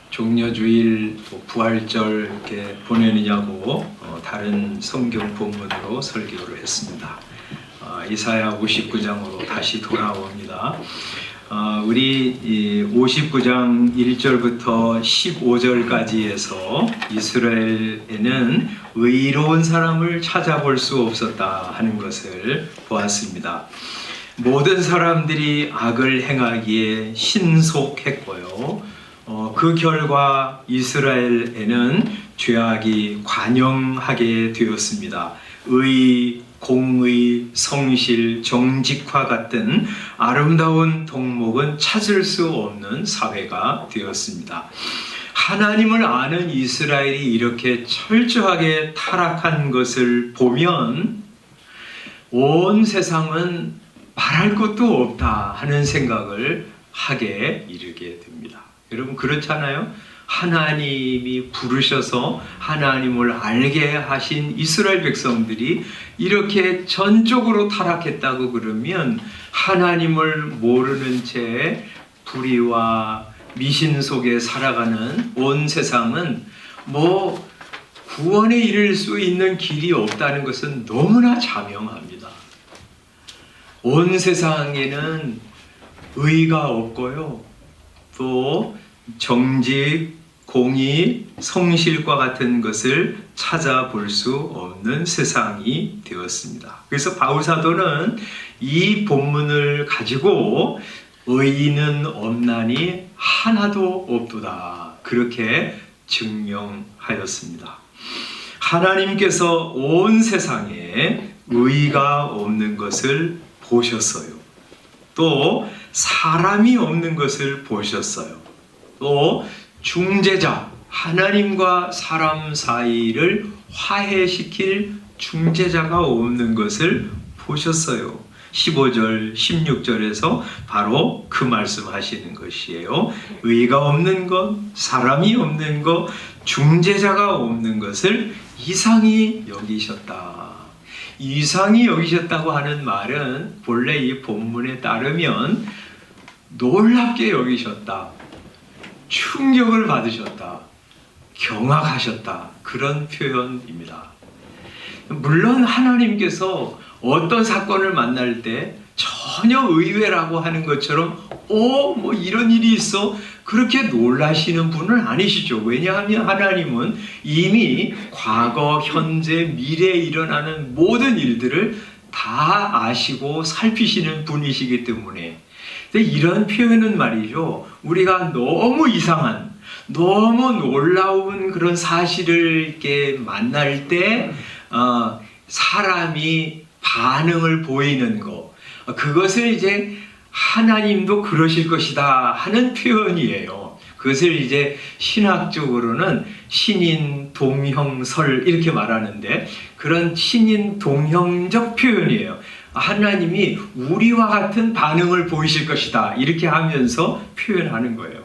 종려주일, 부활절 이렇게 보내느냐고 다른 성경 본문으로 설교를 했습니다. 이사야 59장으로 다시 돌아옵니다. 우리 59장 1절부터 15절까지 해서 이스라엘에는 의로운 사람을 찾아볼 수 없었다 하는 것을 보았습니다. 모든 사람들이 악을 행하기에 신속했고요. 그 결과 이스라엘에는 죄악이 관영하게 되었습니다. 의, 공의, 성실, 정직화 같은 아름다운 덕목은 찾을 수 없는 사회가 되었습니다. 하나님을 아는 이스라엘이 이렇게 철저하게 타락한 것을 보면 온 세상은 말할 것도 없다 하는 생각을 하게 이르게 됩니다. 여러분 그렇잖아요? 하나님이 부르셔서 하나님을 알게 하신 이스라엘 백성들이 이렇게 전적으로 타락했다고 그러면 하나님을 모르는 채 불의와 미신 속에 살아가는 온 세상은 구원에 이를 수 있는 길이 없다는 것은 너무나 자명합니다. 온 세상에는 의가 없고요. 또 정직, 공의, 성실과 같은 것을 찾아볼 수 없는 세상이 되었습니다. 그래서 바울 사도는 이 본문을 가지고 의인은 없나니 하나도 없도다 그렇게 증명하였습니다. 하나님께서 온 세상에 의가 없는 것을 보셨어요. 또 사람이 없는 것을 보셨어요. 또 중재자, 하나님과 사람 사이를 화해시킬 중재자가 없는 것을 보셨어요. 15절, 16절에서 바로 그 말씀하시는 것이에요. 의가 없는 것, 사람이 없는 것, 중재자가 없는 것을 이상히 여기셨다. 이상히 여기셨다고 하는 말은 본래 이 본문에 따르면 놀랍게 여기셨다, 충격을 받으셨다, 경악하셨다 그런 표현입니다. 물론 하나님께서 어떤 사건을 만날 때 전혀 의외라고 하는 것처럼 이런 일이 있어 그렇게 놀라시는 분은 아니시죠. 왜냐하면 하나님은 이미 과거, 현재, 미래에 일어나는 모든 일들을 다 아시고 살피시는 분이시기 때문에. 근데 이런 표현은 말이죠, 우리가 너무 이상한, 너무 놀라운 그런 사실을 이렇게 만날 때 사람이 반응을 보이는 거, 그것을 이제 하나님도 그러실 것이다 하는 표현이에요. 그것을 이제 신학적으로는 신인 동형설 이렇게 말하는데, 그런 신인 동형적 표현이에요. 하나님이 우리와 같은 반응을 보이실 것이다 이렇게 하면서 표현하는 거예요.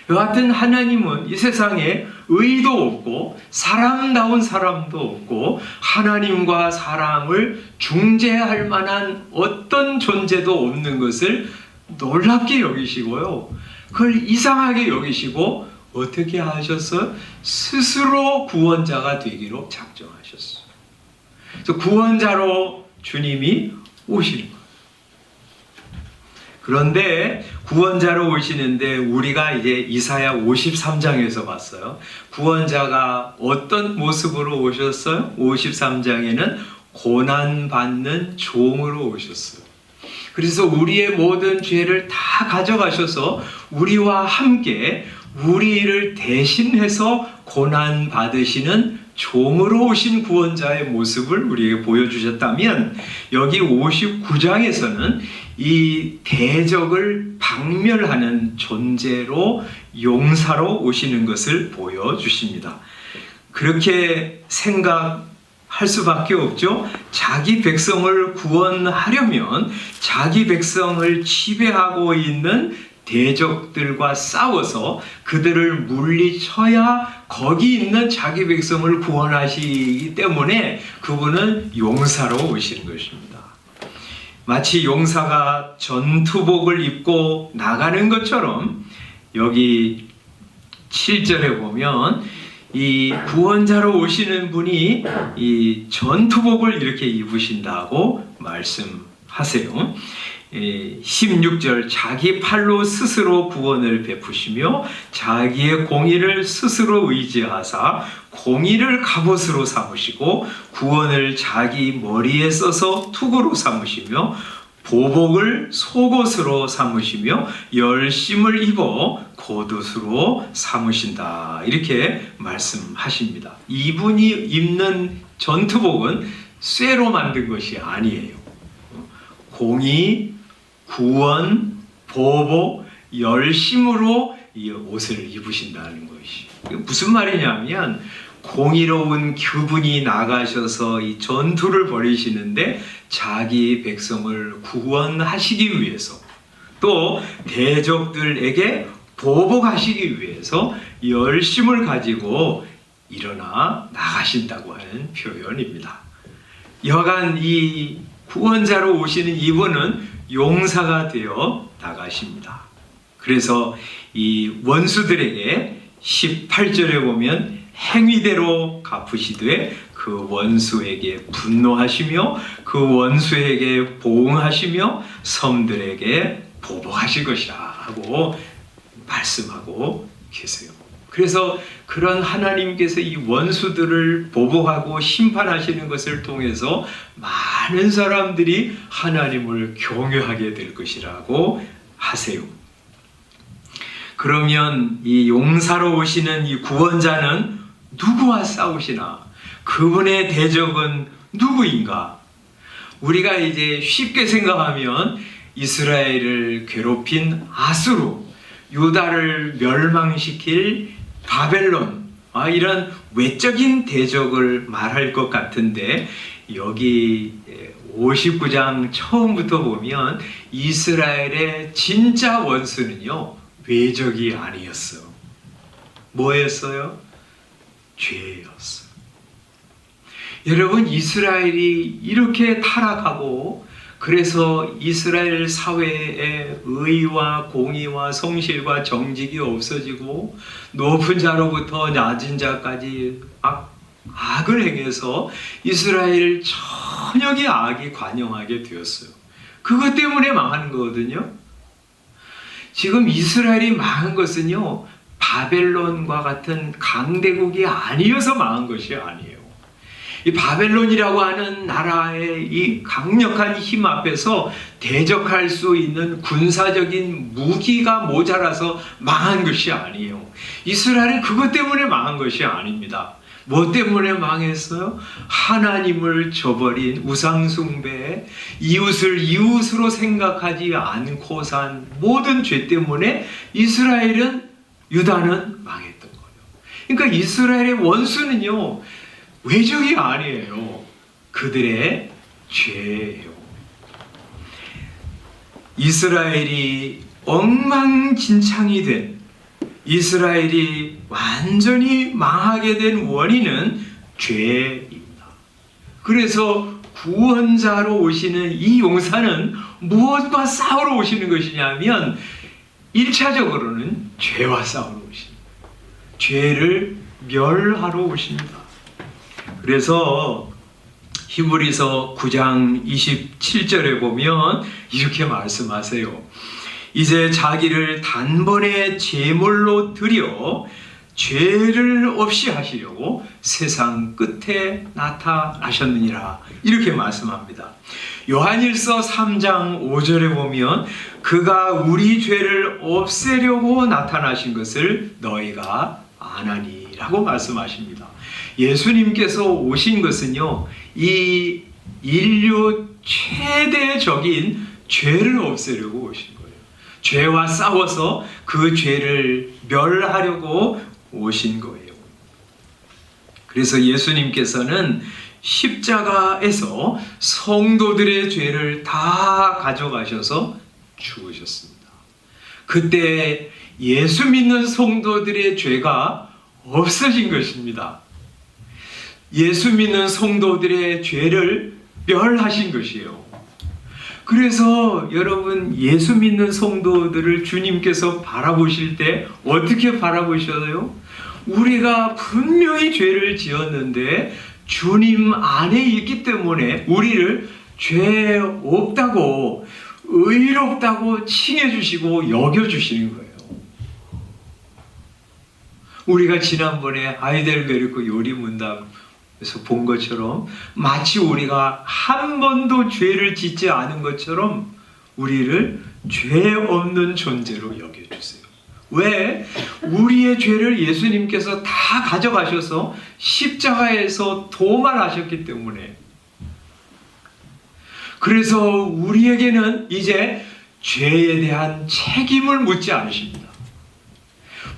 여하튼 하나님은 이 세상에 의도 없고 사람다운 사람도 없고 하나님과 사람을 중재할 만한 어떤 존재도 없는 것을 놀랍게 여기시고요. 그걸 이상하게 여기시고 어떻게 하셨어요? 스스로 구원자가 되기로 작정하셨어요. 그래서 구원자로 주님이 오시는 거예요. 그런데 구원자로 오시는데 우리가 이제 이사야 53장에서 봤어요. 구원자가 어떤 모습으로 오셨어요? 53장에는 고난받는 종으로 오셨어요. 그래서 우리의 모든 죄를 다 가져가셔서 우리와 함께 우리를 대신해서 고난받으시는 종으로 오신 구원자의 모습을 우리에게 보여주셨다면, 여기 59장에서는 이 대적을 박멸하는 존재로 용사로 오시는 것을 보여주십니다. 그렇게 생각할 수밖에 없죠. 자기 백성을 구원하려면 자기 백성을 지배하고 있는 대적들과 싸워서 그들을 물리쳐야 거기 있는 자기 백성을 구원하시기 때문에 그분은 용사로 오시는 것입니다. 마치 용사가 전투복을 입고 나가는 것처럼 여기 27절에 보면 이 구원자로 오시는 분이 이 전투복을 이렇게 입으신다고 말씀하세요. 16절 자기 팔로 스스로 구원을 베푸시며 자기의 공의를 스스로 의지하사 공의를 갑옷으로 삼으시고 구원을 자기 머리에 써서 투구로 삼으시며 보복을 속옷으로 삼으시며 열심을 입어 겉옷으로 삼으신다. 이렇게 말씀하십니다. 이분이 입는 전투복은 쇠로 만든 것이 아니에요. 공의, 구원, 보복, 열심으로 이 옷을 입으신다는 것이 무슨 말이냐면 공의로운 그분이 나가셔서 이 전투를 벌이시는데 자기 백성을 구원하시기 위해서 또 대적들에게 보복하시기 위해서 열심을 가지고 일어나 나가신다고 하는 표현입니다. 여간 이 구원자로 오시는 이분은 용사가 되어 나가십니다. 그래서 이 원수들에게 18절에 보면 행위대로 갚으시되 그 원수에게 분노하시며 그 원수에게 보응하시며 섬들에게 보복하실 것이라 하고 말씀하고 계세요. 그래서 그런 하나님께서 이 원수들을 보복하고 심판하시는 것을 통해서 많은 사람들이 하나님을 경외하게 될 것이라고 하세요. 그러면 이 용사로 오시는 이 구원자는 누구와 싸우시나? 그분의 대적은 누구인가? 우리가 이제 쉽게 생각하면 이스라엘을 괴롭힌 아수르, 유다를 멸망시킬 바벨론, 이런 외적인 대적을 말할 것 같은데 여기 59장 처음부터 보면 이스라엘의 진짜 원수는요 외적이 아니었어요. 뭐였어요? 죄였어요. 여러분, 이스라엘이 이렇게 타락하고 그래서 이스라엘 사회에 의와 공의와 성실과 정직이 없어지고 높은 자로부터 낮은 자까지 악을 행해서 이스라엘 전역의 악이 관영하게 되었어요. 그것 때문에 망하는 거거든요. 지금 이스라엘이 망한 것은요 바벨론과 같은 강대국이 아니어서 망한 것이 아니에요. 이 바벨론이라고 하는 나라의 이 강력한 힘 앞에서 대적할 수 있는 군사적인 무기가 모자라서 망한 것이 아니에요. 이스라엘은 그것 때문에 망한 것이 아닙니다. 뭐 때문에 망했어요? 하나님을 저버린 우상숭배, 이웃을 이웃으로 생각하지 않고 산 모든 죄 때문에 이스라엘은, 유다는 망했던 거예요. 그러니까 이스라엘의 원수는요 외적이 아니에요. 그들의 죄예요. 이스라엘이 엉망진창이 된, 이스라엘이 완전히 망하게 된 원인은 죄입니다. 그래서 구원자로 오시는 이 용사는 무엇과 싸우러 오시는 것이냐면 1차적으로는 죄와 싸우러 오십니다. 죄를 멸하러 오십니다. 그래서 히브리서 9장 27절에 보면 이렇게 말씀하세요. 이제 자기를 단번에 제물로 드려 죄를 없이 하시려고 세상 끝에 나타나셨느니라. 이렇게 말씀합니다. 요한일서 3장 5절에 보면 그가 우리 죄를 없애려고 나타나신 것을 너희가 아나니 라고 말씀하십니다. 예수님께서 오신 것은요 이 인류 최대적인 죄를 없애려고 오신 거예요. 죄와 싸워서 그 죄를 멸하려고 오신 거예요. 그래서 예수님께서는 십자가에서 성도들의 죄를 다 가져가셔서 죽으셨습니다. 그때 예수 믿는 성도들의 죄가 없어진 것입니다. 예수 믿는 성도들의 죄를 멸하신 것이에요. 그래서 여러분, 예수 믿는 성도들을 주님께서 바라보실 때 어떻게 바라보셔요? 우리가 분명히 죄를 지었는데 주님 안에 있기 때문에 우리를 죄 없다고, 의롭다고 칭해주시고 여겨주시는 거예요. 우리가 지난번에 하이델베르크 요리 문답에서 본 것처럼 마치 우리가 한 번도 죄를 짓지 않은 것처럼 우리를 죄 없는 존재로 여겨주세요. 왜? 우리의 죄를 예수님께서 다 가져가셔서 십자가에서 도말하셨기 때문에. 그래서 우리에게는 이제 죄에 대한 책임을 묻지 않으십니다.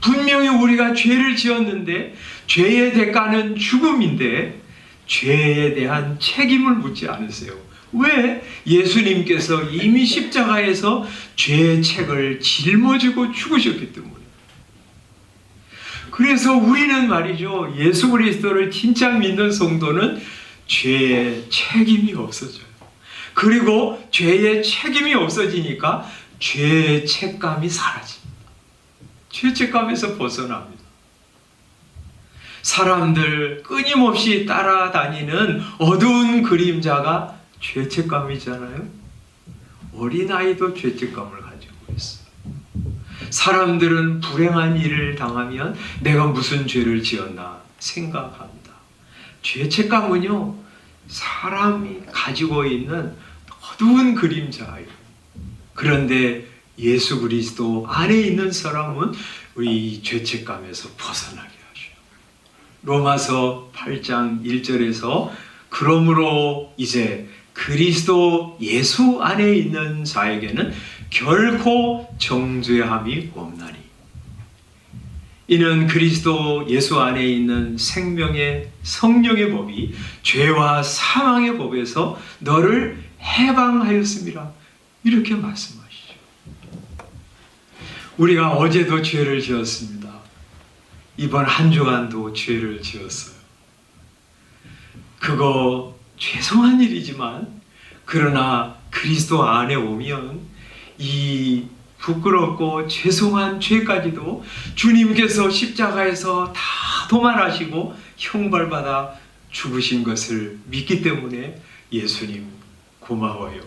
분명히 우리가 죄를 지었는데 죄의 대가는 죽음인데 죄에 대한 책임을 묻지 않으세요. 왜? 예수님께서 이미 십자가에서 죄의 책을 짊어지고 죽으셨기 때문에. 그래서 우리는 말이죠, 예수 그리스도를 진짜 믿는 성도는 죄의 책임이 없어져요. 그리고 죄의 책임이 없어지니까 죄의 책감이 사라집니다. 죄책감에서 벗어납니다. 사람들 끊임없이 따라다니는 어두운 그림자가 죄책감이잖아요. 어린아이도 죄책감을 가지고 있어요. 사람들은 불행한 일을 당하면 내가 무슨 죄를 지었나 생각합니다. 죄책감은요, 사람이 가지고 있는 어두운 그림자예요. 그런데 예수 그리스도 안에 있는 사람은 이 죄책감에서 벗어나게 하셔요. 로마서 8장 1절에서 그러므로 이제 그리스도 예수 안에 있는 자에게는 결코 정죄함이 없나니 이는 그리스도 예수 안에 있는 생명의 성령의 법이 죄와 사망의 법에서 너를 해방하였습니다. 이렇게 말씀하시죠. 우리가 어제도 죄를 지었습니다. 이번 한 주간도 죄를 지었어요. 그거 죄송한 일이지만 그러나 그리스도 안에 오면 이 부끄럽고 죄송한 죄까지도 주님께서 십자가에서 다 도말하시고 형벌받아 죽으신 것을 믿기 때문에 예수님 고마워요.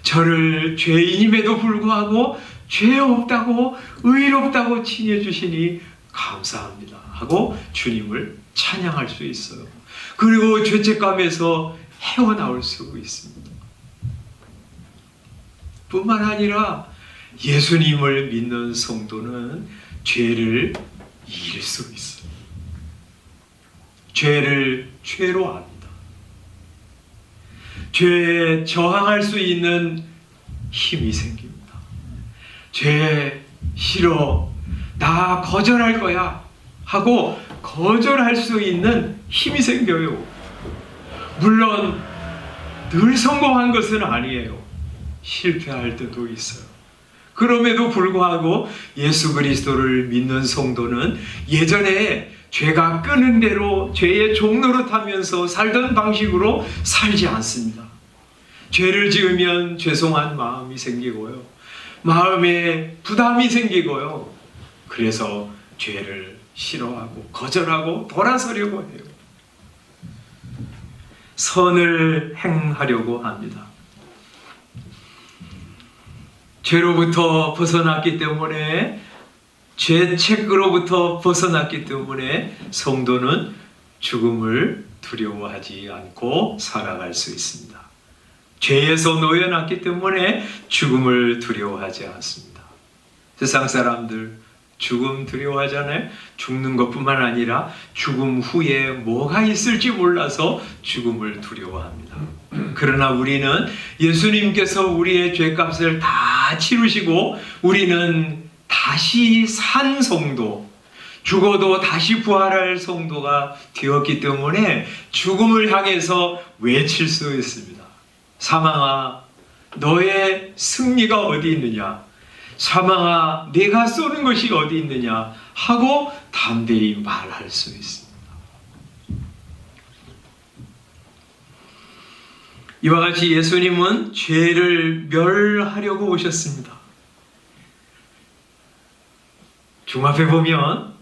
저를 죄인임에도 불구하고 죄 없다고 의롭다고 칭해주시니 감사합니다 하고 주님을 찬양할 수 있어요. 그리고 죄책감에서 헤어나올 수 있습니다. 뿐만 아니라 예수님을 믿는 성도는 죄를 이길 수 있어요. 죄를 죄로 압니다. 죄에 저항할 수 있는 힘이 생깁니다. 죄 싫어, 나 거절할 거야 하고 거절할 수 있는 힘이 생겨요. 물론 늘 성공한 것은 아니에요. 실패할 때도 있어요. 그럼에도 불구하고 예수 그리스도를 믿는 성도는 예전에 죄가 끄는 대로 죄의 종노릇하면서 살던 방식으로 살지 않습니다. 죄를 지으면 죄송한 마음이 생기고요. 마음에 부담이 생기고요. 그래서 죄를 싫어하고 거절하고 돌아서려고 해요. 선을 행하려고 합니다. 죄로부터 벗어났기 때문에, 죄책으로부터 벗어났기 때문에 성도는 죽음을 두려워하지 않고 살아갈 수 있습니다. 죄에서 놓여놨기 때문에 죽음을 두려워하지 않습니다. 세상 사람들 죽음 두려워하잖아요. 죽는 것뿐만 아니라 죽음 후에 뭐가 있을지 몰라서 죽음을 두려워합니다. 그러나 우리는 예수님께서 우리의 죄값을 다 치르시고 우리는 다시 산 성도, 죽어도 다시 부활할 성도가 되었기 때문에 죽음을 향해서 외칠 수 있습니다. 사망아, 너의 승리가 어디 있느냐? 사망아, 내가 쏘는 것이 어디 있느냐? 하고 담대히 말할 수 있습니다. 이와 같이 예수님은 죄를 멸하려고 오셨습니다. 종합해 보면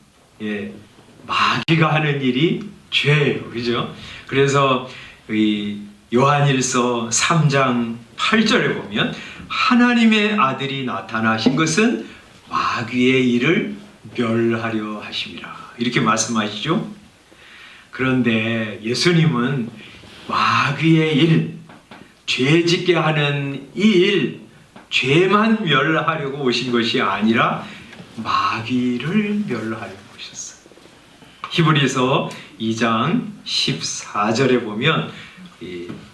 마귀가 하는 일이 죄예요. 그죠? 그래서 이 요한일서 3장 8절에 보면 하나님의 아들이 나타나신 것은 마귀의 일을 멸하려 하심이라 이렇게 말씀하시죠. 그런데 예수님은 마귀의 일, 죄짓게 하는 이 일, 죄만 멸하려고 오신 것이 아니라 마귀를 멸하려고 오셨어요. 히브리서 2장 14절에 보면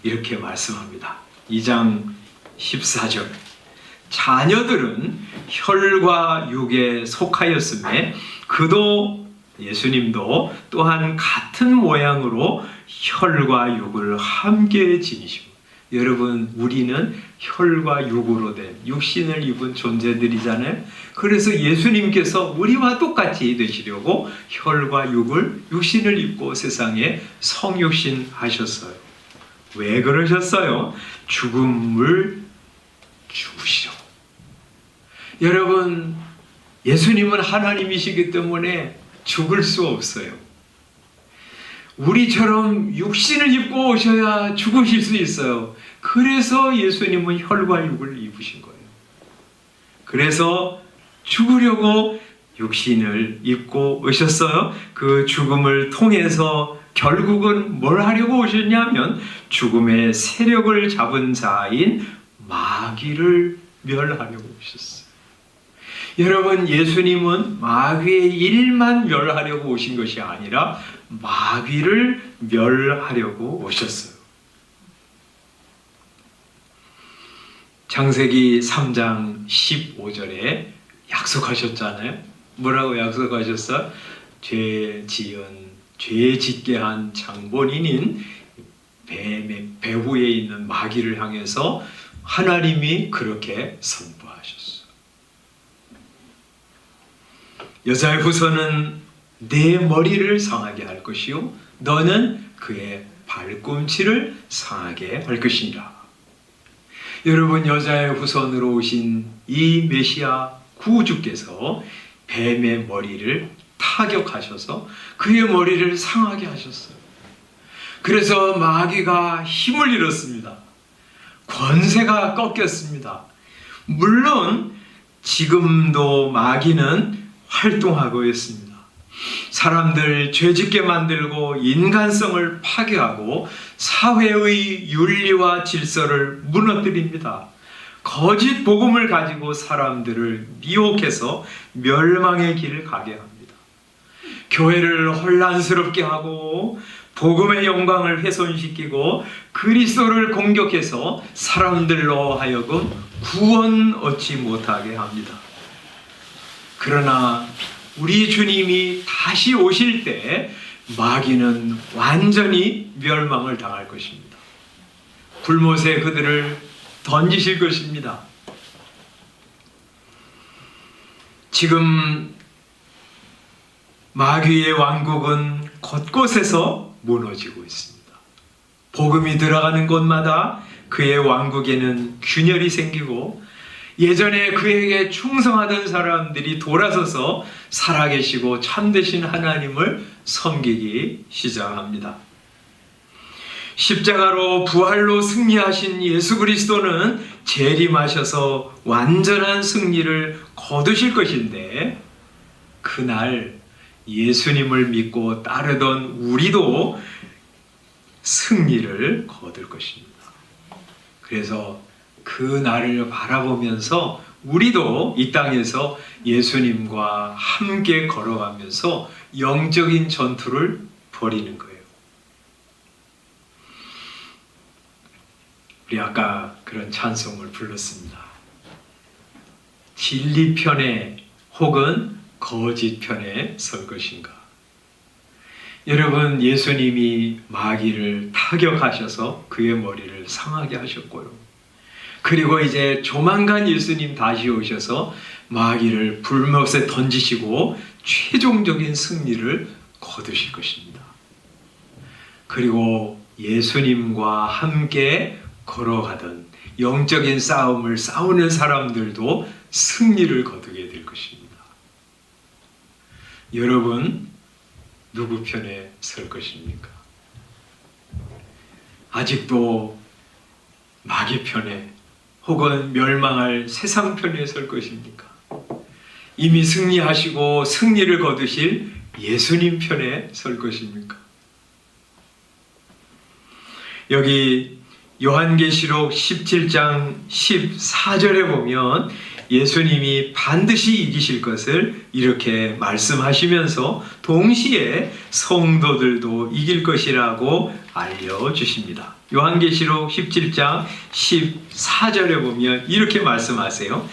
이렇게 말씀합니다. 2장 14절 자녀들은 혈과 육에 속하였음에 그도 예수님도 또한 같은 모양으로 혈과 육을 함께 지니시고 여러분 우리는 혈과 육으로 된 육신을 입은 존재들이잖아요. 그래서 예수님께서 우리와 똑같이 되시려고 혈과 육신을 입고 세상에 성육신 하셨어요. 왜 그러셨어요? 죽음을 죽으시려. 여러분 예수님은 하나님이시기 때문에 죽을 수 없어요. 우리처럼 육신을 입고 오셔야 죽으실 수 있어요. 그래서 예수님은 혈과 육을 입으신 거예요. 그래서 죽으려고 육신을 입고 오셨어요. 그 죽음을 통해서 결국은 뭘 하려고 오셨냐면 죽음의 세력을 잡은 자인 마귀를 멸하려고 오셨어요. 여러분 예수님은 마귀의 일만 멸하려고 오신 것이 아니라 마귀를 멸하려고 오셨어요. 창세기 3장 15절에 약속하셨잖아요. 뭐라고 약속하셨어요? 죄 짓게 한 장본인인 뱀의 배후에 있는 마귀를 향해서 하나님이 그렇게 선포하셨어요. 여자의 후손은 내 머리를 상하게 할 것이요 너는 그의 발꿈치를 상하게 할 것이니라. 여러분 여자의 후손으로 오신 이 메시아 구주께서 뱀의 머리를 타격하셔서 그의 머리를 상하게 하셨어요. 그래서 마귀가 힘을 잃었습니다. 권세가 꺾였습니다. 물론 지금도 마귀는 활동하고 있습니다. 사람들 죄짓게 만들고 인간성을 파괴하고 사회의 윤리와 질서를 무너뜨립니다. 거짓 복음을 가지고 사람들을 미혹해서 멸망의 길을 가게 합니다. 교회를 혼란스럽게 하고 복음의 영광을 훼손시키고 그리스도를 공격해서 사람들로 하여금 구원 얻지 못하게 합니다. 그러나 우리 주님이 다시 오실 때 마귀는 완전히 멸망을 당할 것입니다. 불못에 그들을 던지실 것입니다. 지금 마귀의 왕국은 곳곳에서 무너지고 있습니다. 복음이 들어가는 곳마다 그의 왕국에는 균열이 생기고 예전에 그에게 충성하던 사람들이 돌아서서 살아계시고 참되신 하나님을 섬기기 시작합니다. 십자가로 부활로 승리하신 예수 그리스도는 재림하셔서 완전한 승리를 거두실 것인데 그날 예수님을 믿고 따르던 우리도 승리를 거둘 것입니다. 그래서 그 날을 바라보면서 우리도 이 땅에서 예수님과 함께 걸어가면서 영적인 전투를 벌이는 거예요. 우리 아까 그런 찬송을 불렀습니다. 진리 편에 혹은 거짓 편에 설 것인가? 여러분 예수님이 마귀를 타격하셔서 그의 머리를 상하게 하셨고요. 그리고 이제 조만간 예수님 다시 오셔서 마귀를 불못에 던지시고 최종적인 승리를 거두실 것입니다. 그리고 예수님과 함께 걸어가던 영적인 싸움을 싸우는 사람들도 승리를 거두게 될 것입니다. 여러분, 누구 편에 설 것입니까? 아직도 마귀 편에 혹은 멸망할 세상 편에 설 것입니까? 이미 승리하시고 승리를 거두실 예수님 편에 설 것입니까? 여기 요한계시록 17장 14절에 보면 예수님이 반드시 이기실 것을 이렇게 말씀하시면서 동시에 성도들도 이길 것이라고 알려주십니다. 요한계시록 17장 14절에 보면 이렇게 말씀하세요.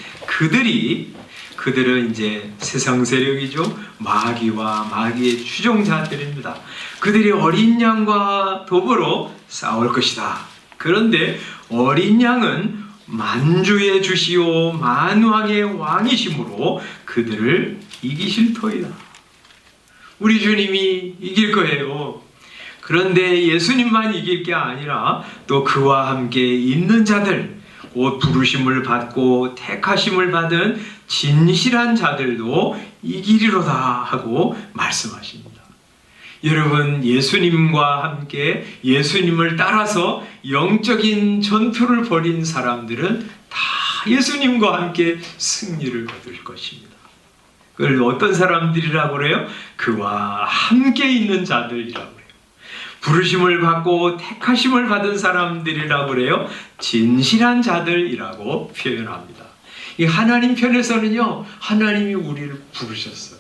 그들은 이제 세상 세력이죠. 마귀와 마귀의 추종자들입니다. 그들이 어린 양과 더불어 싸울 것이다. 그런데 어린 양은 만주의 주시오 만왕의 왕이심으로 그들을 이기실 터이다. 우리 주님이 이길 거예요. 그런데 예수님만 이길 게 아니라 또 그와 함께 있는 자들, 곧 부르심을 받고 택하심을 받은 진실한 자들도 이기리로다 하고 말씀하십니다. 여러분, 예수님과 함께 예수님을 따라서 영적인 전투를 벌인 사람들은 다 예수님과 함께 승리를 거둘 것입니다. 그걸 어떤 사람들이라고 그래요? 그와 함께 있는 자들이라고 그래요. 부르심을 받고 택하심을 받은 사람들이라고 그래요. 진실한 자들이라고 표현합니다. 이 하나님 편에서는요, 하나님이 우리를 부르셨어요.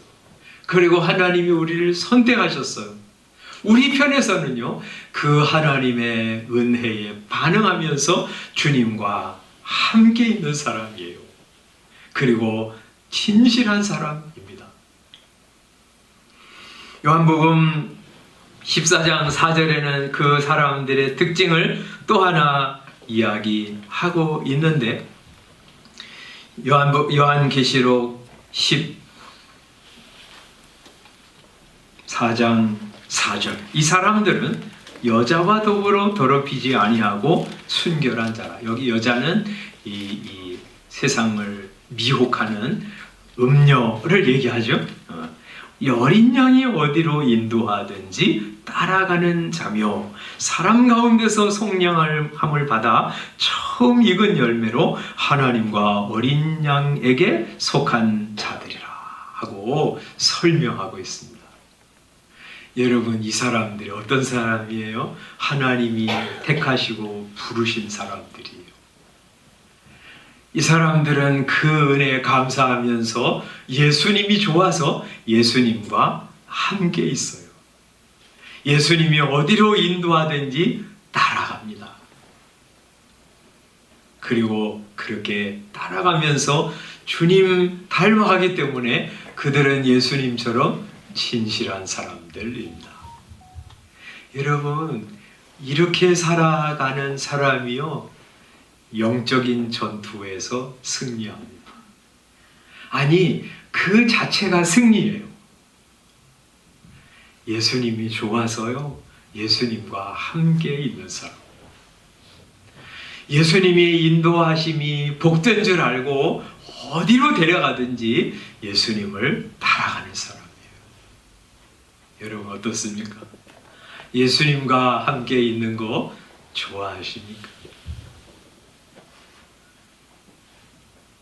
그리고 하나님이 우리를 선택하셨어요. 우리 편에서는요, 그 하나님의 은혜에 반응하면서 주님과 함께 있는 사람이에요. 그리고 진실한 사람입니다. 요한복음 14장 4절에는 그 사람들의 특징을 또 하나 이야기하고 있는데, 요한계시록 14장 4절, 이 사람들은 여자와 더불어 더럽히지 아니하고 순결한 자라. 여기 여자는 이 세상을 미혹하는 음녀를 얘기하죠. 이 어린 양이 어디로 인도하든지 따라가는 자며 사람 가운데서 속량함을 받아 처음 익은 열매로 하나님과 어린 양에게 속한 자들이라 하고 설명하고 있습니다. 여러분, 이 사람들이 어떤 사람이에요? 하나님이 택하시고 부르신 사람들이에요. 이 사람들은 그 은혜에 감사하면서 예수님이 좋아서 예수님과 함께 있어요. 예수님이 어디로 인도하든지 따라갑니다. 그리고 그렇게 따라가면서 주님 닮아가기 때문에 그들은 예수님처럼 진실한 사람들입니다. 여러분, 이렇게 살아가는 사람이요, 영적인 전투에서 승리합니다. 아니, 그 자체가 승리예요. 예수님이 좋아서요, 예수님과 함께 있는 사람. 예수님이 인도하심이 복된 줄 알고 어디로 데려가든지 예수님을 따라가는 사람이에요. 여러분, 어떻습니까? 예수님과 함께 있는 거 좋아하십니까?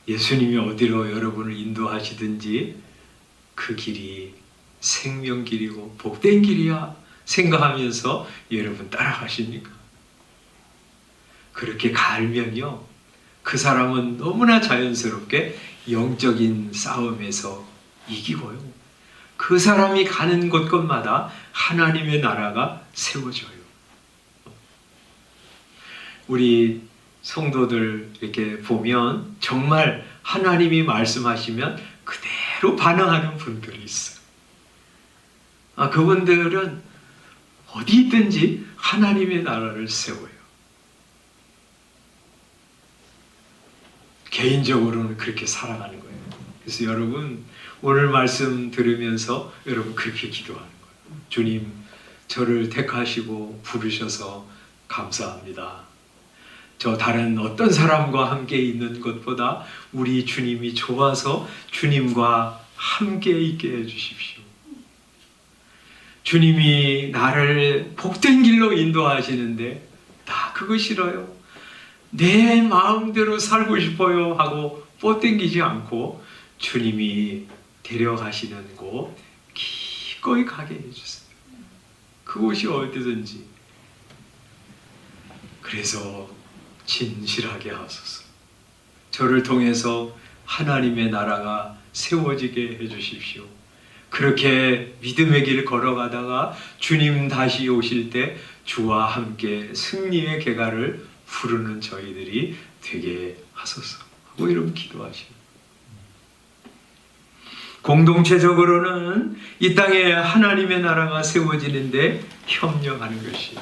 예수님이 어디로 여러분을 인도하시든지 그 길이 생명길이고 복된 길이야 생각하면서 여러분 따라가십니까? 그렇게 갈면요, 그 사람은 너무나 자연스럽게 영적인 싸움에서 이기고요, 그 사람이 가는 곳곳마다 하나님의 나라가 세워져요. 우리 성도들 이렇게 보면 정말 하나님이 말씀하시면 그대로 반응하는 분들이 있어요. 그분들은 어디 있든지 하나님의 나라를 세워요. 개인적으로는 그렇게 살아가는 거예요. 그래서 여러분, 오늘 말씀 들으면서 여러분 그렇게 기도하는 거예요. 주님, 저를 택하시고 부르셔서 감사합니다. 저 다른 어떤 사람과 함께 있는 것보다 우리 주님이 좋아서 주님과 함께 있게 해주십시오. 주님이 나를 복된 길로 인도하시는데 나 그거 싫어요. 내 마음대로 살고 싶어요 하고 뻗땡기지 않고 주님이 데려가시는 곳 기꺼이 가게 해주세요. 그곳이 어디든지. 그래서 진실하게 하소서. 저를 통해서 하나님의 나라가 세워지게 해주십시오. 그렇게 믿음의 길을 걸어가다가 주님 다시 오실 때 주와 함께 승리의 계가를 부르는 저희들이 되게 하소서 하고 이런 기도하십니다. 공동체적으로는 이 땅에 하나님의 나라가 세워지는데 협력하는 것이에요.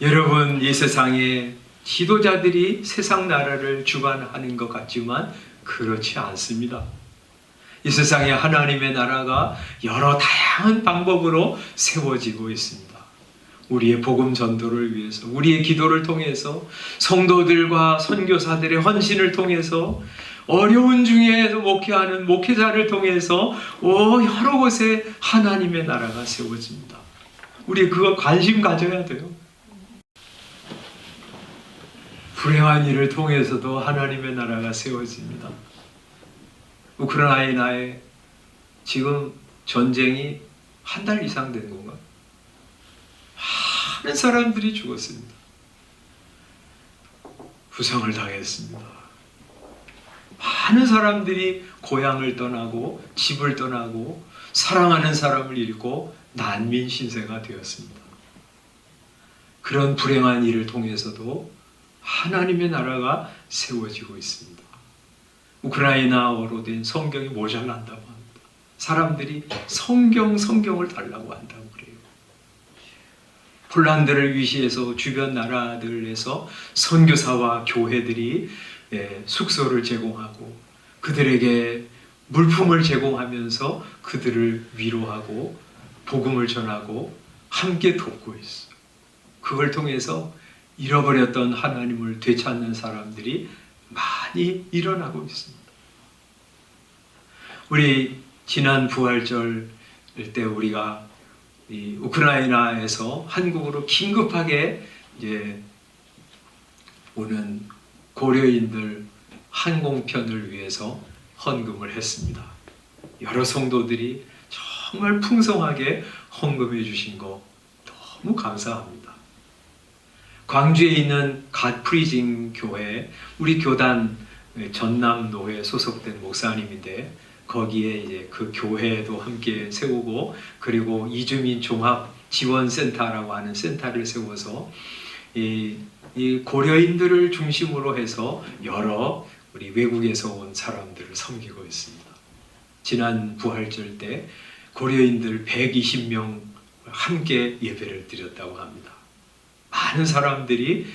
여러분, 이 세상에 지도자들이 세상 나라를 주관하는 것 같지만 그렇지 않습니다. 이 세상에 하나님의 나라가 여러 다양한 방법으로 세워지고 있습니다. 우리의 복음 전도를 위해서, 우리의 기도를 통해서, 성도들과 선교사들의 헌신을 통해서, 어려운 중에서 목회하는 목회자를 통해서 여러 곳에 하나님의 나라가 세워집니다. 우리 그거 관심 가져야 돼요. 불행한 일을 통해서도 하나님의 나라가 세워집니다. 우크라이나에 지금 전쟁이 한 달 이상 된 건가? 많은 사람들이 죽었습니다. 부상을 당했습니다. 많은 사람들이 고향을 떠나고 집을 떠나고 사랑하는 사람을 잃고 난민 신세가 되었습니다. 그런 불행한 일을 통해서도 하나님의 나라가 세워지고 있습니다. 우크라이나어로 된 성경이 모자란다고 합니다. 사람들이 성경을 달라고 한다고 그래요. 폴란드를 위시해서 주변 나라들에서 선교사와 교회들이 숙소를 제공하고 그들에게 물품을 제공하면서 그들을 위로하고 복음을 전하고 함께 돕고 있어요. 그걸 통해서 잃어버렸던 하나님을 되찾는 사람들이 많이 일어나고 있습니다. 우리 지난 부활절 때 우리가 이 우크라이나에서 한국으로 긴급하게 이제 오는 고려인들 항공편을 위해서 헌금을 했습니다. 여러 성도들이 정말 풍성하게 헌금해 주신 거 너무 감사합니다. 광주에 있는 갓프리징 교회, 우리 교단 전남노회 소속된 목사님인데 거기에 이제 그 교회도 함께 세우고 그리고 이주민 종합 지원센터라고 하는 센터를 세워서 이 고려인들을 중심으로 해서 여러 우리 외국에서 온 사람들을 섬기고 있습니다. 지난 부활절 때 고려인들 120명 함께 예배를 드렸다고 합니다. 많은 사람들이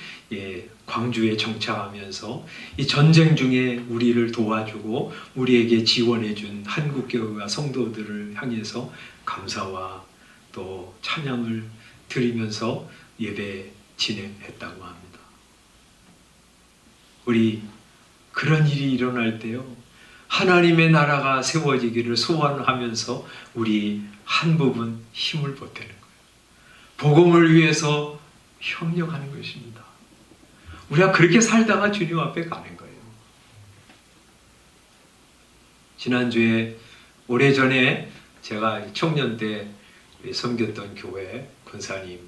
광주에 정착하면서 이 전쟁 중에 우리를 도와주고 우리에게 지원해준 한국교회와 성도들을 향해서 감사와 또 찬양을 드리면서 예배 진행했다고 합니다. 우리 그런 일이 일어날 때요, 하나님의 나라가 세워지기를 소원하면서 우리 한 부분 힘을 보태는 거예요. 복음을 위해서 협력하는 것입니다. 우리가 그렇게 살다가 주님 앞에 가는 거예요. 지난주에 오래전에 제가 청년 때 섬겼던 교회 권사님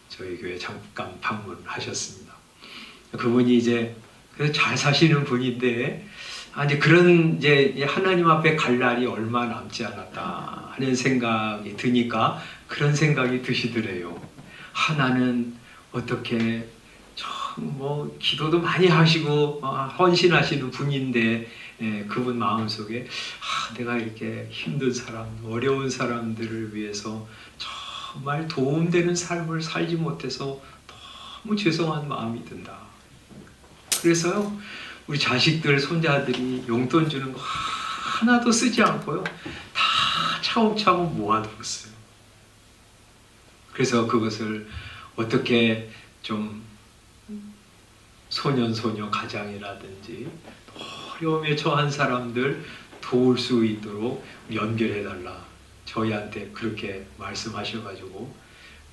저희 교회 잠깐 방문하셨습니다. 그분이 이제 잘 사시는 분인데 이제 그런 이제 하나님 앞에 갈 날이 얼마 남지 않았다 하는 생각이 드니까 그런 생각이 드시더래요. 나는 어떻게 뭐 기도도 많이 하시고 헌신하시는 분인데 그분 마음속에 내가 이렇게 힘든 사람, 어려운 사람들을 위해서 정말 도움되는 삶을 살지 못해서 너무 죄송한 마음이 든다. 그래서요, 우리 자식들, 손자들이 용돈 주는 거 하나도 쓰지 않고요, 다 차곡차곡 모아두었어요. 그래서 그것을 어떻게 좀 소년 소녀 가장이라든지 어려움에 처한 사람들 도울 수 있도록 연결해달라. 저희한테 그렇게 말씀하셔가지고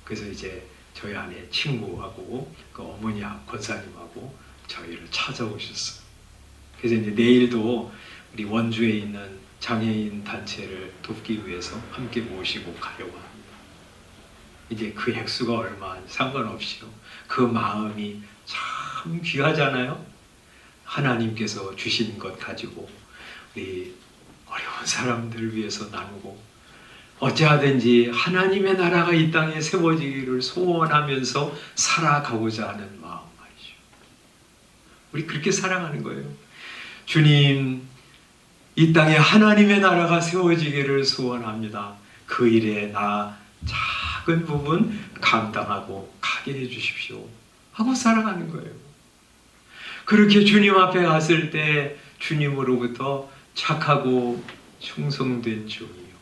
그래서 이제 저희 아내 친구하고 그 어머니 권사님하고 저희를 찾아오셨어요. 그래서 이제 내일도 우리 원주에 있는 장애인 단체를 돕기 위해서 함께 모시고 가려고 합니다. 이제 그 액수가 얼마 상관없이요. 그 마음이 참 귀하잖아요. 하나님께서 주신 것 가지고 우리 어려운 사람들을 위해서 나누고 어찌하든지 하나님의 나라가 이 땅에 세워지기를 소원하면서 살아가고자 하는 마음 말이죠. 우리 그렇게 사랑하는 거예요. 주님, 이 땅에 하나님의 나라가 세워지기를 소원합니다. 그 일에 나 작은 부분 감당하고 가게 해주십시오 하고 살아가는 거예요. 그렇게 주님 앞에 갔을 때 주님으로부터 착하고 충성된 종이요,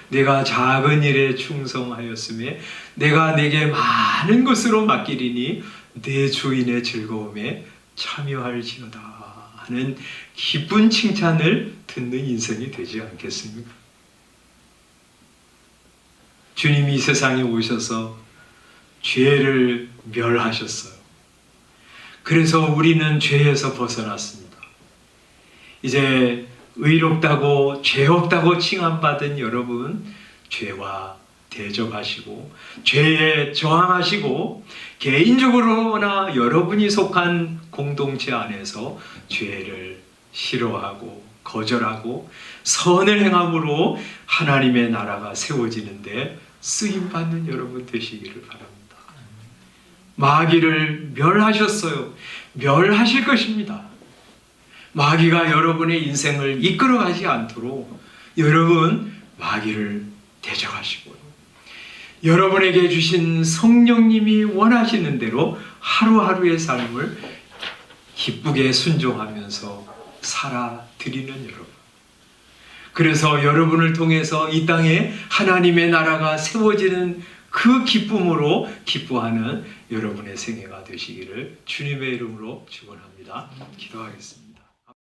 내가 작은 일에 충성하였음에 내가 내게 많은 것으로 맡기리니 내 주인의 즐거움에 참여할지어다 하는 기쁜 칭찬을 듣는 인생이 되지 않겠습니까? 주님이 이 세상에 오셔서 죄를 멸하셨어요. 그래서 우리는 죄에서 벗어났습니다. 이제 의롭다고 죄 없다고 칭함받은 여러분, 죄와 대적하시고 죄에 저항하시고 개인적으로나 여러분이 속한 공동체 안에서 죄를 싫어하고 거절하고 선을 행함으로 하나님의 나라가 세워지는데 쓰임받는 여러분 되시기를 바랍니다. 마귀를 멸하셨어요. 멸하실 것입니다. 마귀가 여러분의 인생을 이끌어가지 않도록 여러분 마귀를 대적하시고요. 여러분에게 주신 성령님이 원하시는 대로 하루하루의 삶을 기쁘게 순종하면서 살아드리는 여러분. 그래서 여러분을 통해서 이 땅에 하나님의 나라가 세워지는 그 기쁨으로 기뻐하는 여러분의 생애가 되시기를 주님의 이름으로 축원합니다. 기도하겠습니다.